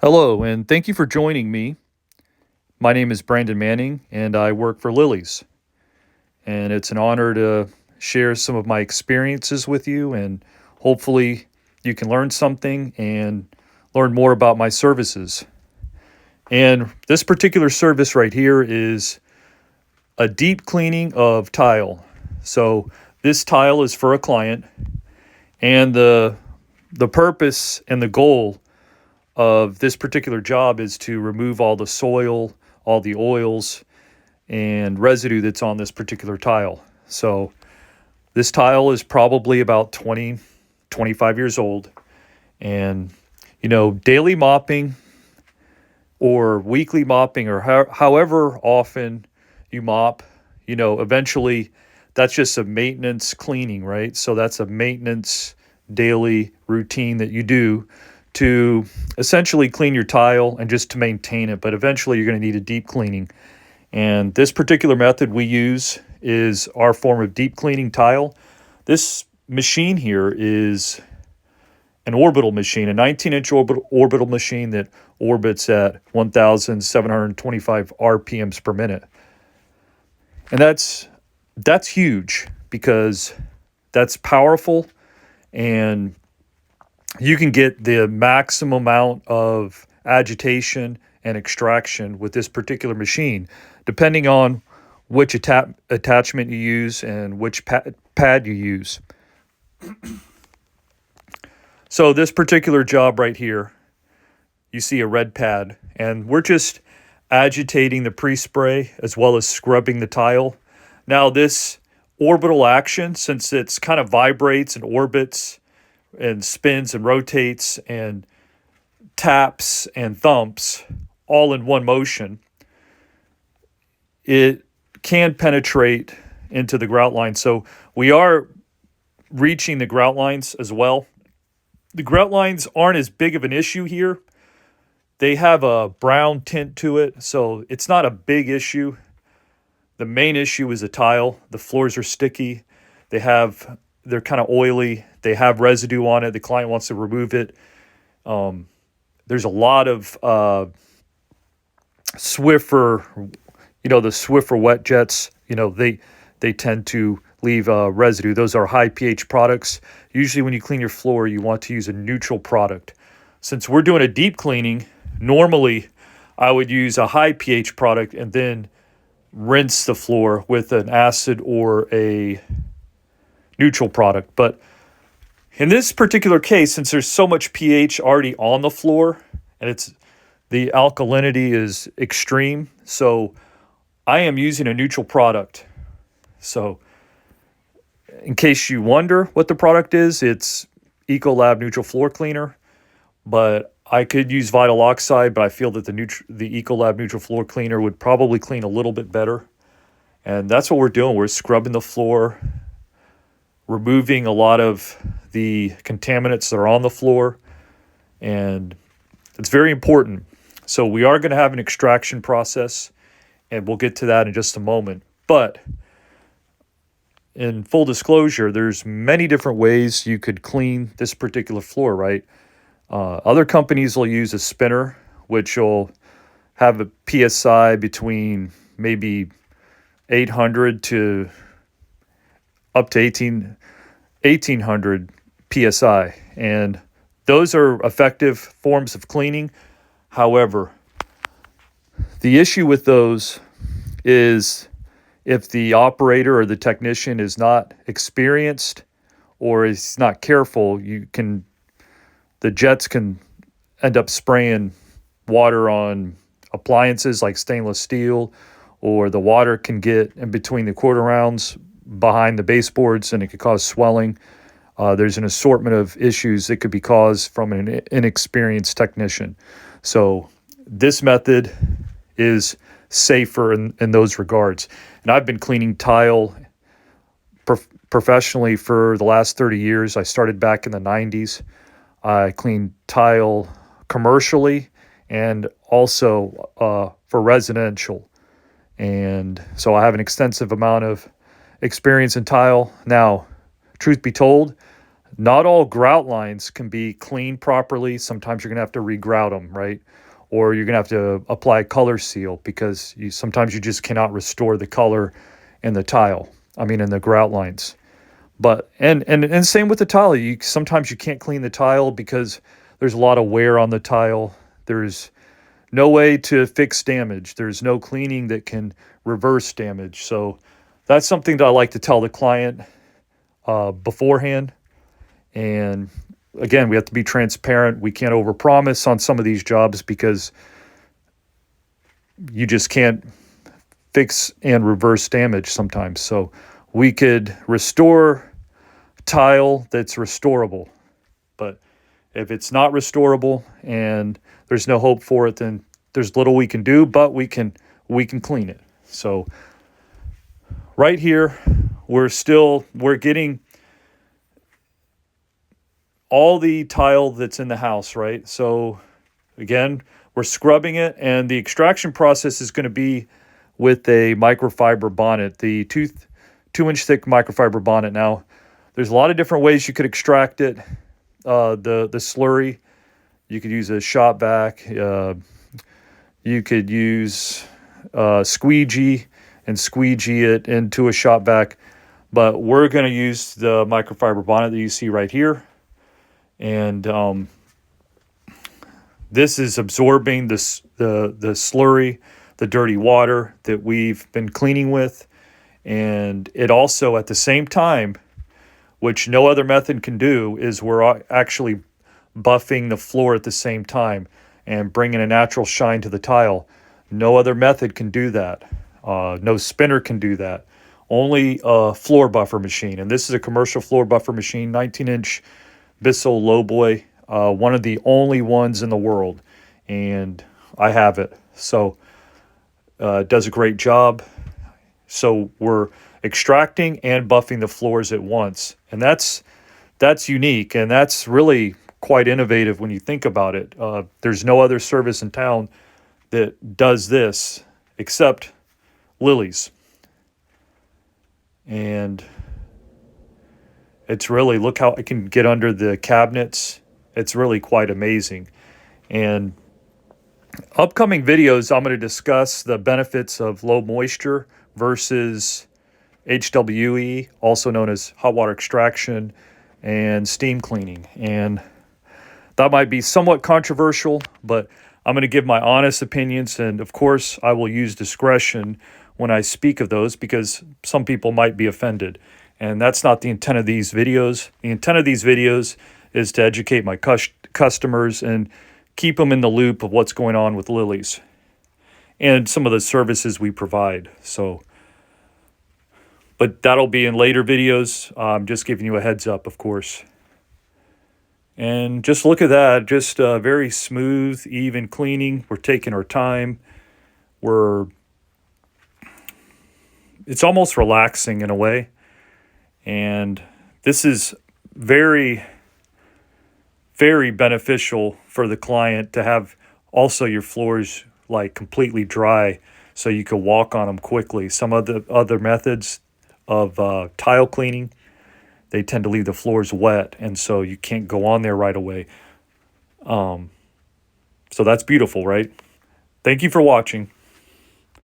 Hello, and thank you for joining me. My name is Brandon Manning, and I work for Lily's. And it's an honor to share some of my experiences with you, and hopefully, you can learn something and learn more about my services. And this particular service right here is a deep cleaning of tile. So, this tile is for a client, and the purpose and the goal of this particular job is to remove all the soil, all the oils, and residue that's on this particular tile. So this tile is probably about 20, 25 years old. And, daily mopping or weekly mopping or however often you mop, eventually that's just a maintenance cleaning, right? So that's a maintenance daily routine that you do to essentially clean your tile and just to maintain it. But eventually you're going to need a deep cleaning. And this particular method we use is our form of deep cleaning tile. This machine here is an orbital machine, a 19-inch orbital machine that orbits at 1,725 RPMs per minute. And that's huge because that's powerful, and you can get the maximum amount of agitation and extraction with this particular machine, depending on which attachment you use and which pad you use. So this particular job right here, you see a red pad, and we're just agitating the pre-spray as well as scrubbing the tile. Now this orbital action, since it's kind of vibrates and orbits and spins and rotates and taps and thumps all in one motion, it can penetrate into the grout line. So we are reaching the grout lines as well. The grout lines aren't as big of an issue here. They have a brown tint to it, so it's not a big issue. The main issue is the tile. The floors are sticky. They're kind of oily. They have residue on it. The client wants to remove it. There's a lot of Swiffer, the Swiffer wet jets. They tend to leave residue. Those are high pH products. Usually when you clean your floor, you want to use a neutral product. Since we're doing a deep cleaning, normally I would use a high pH product and then rinse the floor with an acid or a neutral product. But in this particular case, since there's so much pH already on the floor and the alkalinity is extreme, so I am using a neutral product. So in case you wonder what the product is, it's Ecolab Neutral Floor Cleaner. But I could use Vital Oxide, but I feel that the Ecolab Neutral Floor Cleaner would probably clean a little bit better. And that's what we're doing. We're scrubbing the floor, removing a lot of the contaminants that are on the floor, and it's very important. So we are going to have an extraction process, and we'll get to that in just a moment. But in full disclosure, there's many different ways you could clean this particular floor, right? Other companies will use a spinner, which will have a PSI between maybe 800 to up to 1800 PSI. And those are effective forms of cleaning. However, the issue with those is if the operator or the technician is not experienced or is not careful, the jets can end up spraying water on appliances like stainless steel, or the water can get in between the quarter rounds behind the baseboards and it could cause swelling. There's an assortment of issues that could be caused from an inexperienced technician. So this method is safer in those regards. And I've been cleaning tile professionally for the last 30 years. I started back in the 90s. I cleaned tile commercially and also for residential. And so I have an extensive amount of experience in tile. Now, truth be told, Not all grout lines can be cleaned properly. Sometimes you're going to have to regrout them, right? Or you're going to have to apply a color seal because sometimes you just cannot restore the color in the tile. I mean, in the grout lines. But and same with the tile. Sometimes you can't clean the tile because there's a lot of wear on the tile. There's no way to fix damage. There's no cleaning that can reverse damage. So that's something that I like to tell the client beforehand. And again, we have to be transparent. We can't overpromise on some of these jobs because you just can't fix and reverse damage sometimes. So we could restore tile that's restorable, but if it's not restorable and there's no hope for it, then there's little we can do, but we can clean it. So right here, we're getting all the tile that's in the house, right? So again, we're scrubbing it, and the extraction process is going to be with a microfiber bonnet, the 2-inch thick microfiber bonnet. Now, there's a lot of different ways you could extract it. The slurry, you could use a shop vac. You could use squeegee and squeegee it into a shop vac. But we're going to use the microfiber bonnet that you see right here. And this is absorbing the slurry, the dirty water that we've been cleaning with. And it also, at the same time, which no other method can do, is we're actually buffing the floor at the same time and bringing a natural shine to the tile. No other method can do that. No spinner can do that. Only a floor buffer machine. And this is a commercial floor buffer machine, 19-inch Bissell Lowboy, one of the only ones in the world. And I have it. So it does a great job. So we're extracting and buffing the floors at once. And that's unique, and that's really quite innovative when you think about it. There's no other service in town that does this except Lily's. And it's really, look how I can get under the cabinets. It's really quite amazing. And upcoming videos, I'm going to discuss the benefits of low moisture versus HWE, also known as hot water extraction, and steam cleaning. And that might be somewhat controversial, but I'm going to give my honest opinions. And of course, I will use discretion when I speak of those because some people might be offended. And that's not the intent of these videos. The intent of these videos is to educate my customers and keep them in the loop of what's going on with Lily's and some of the services we provide. So, but that'll be in later videos. I'm just giving you a heads up, of course. And just look at that, just very smooth, even cleaning. We're taking our time. It's almost relaxing in a way. And this is very, very beneficial for the client to have also your floors like completely dry so you can walk on them quickly. Some of the other methods of tile cleaning, they tend to leave the floors wet, and so you can't go on there right away. So that's beautiful, right? Thank you for watching.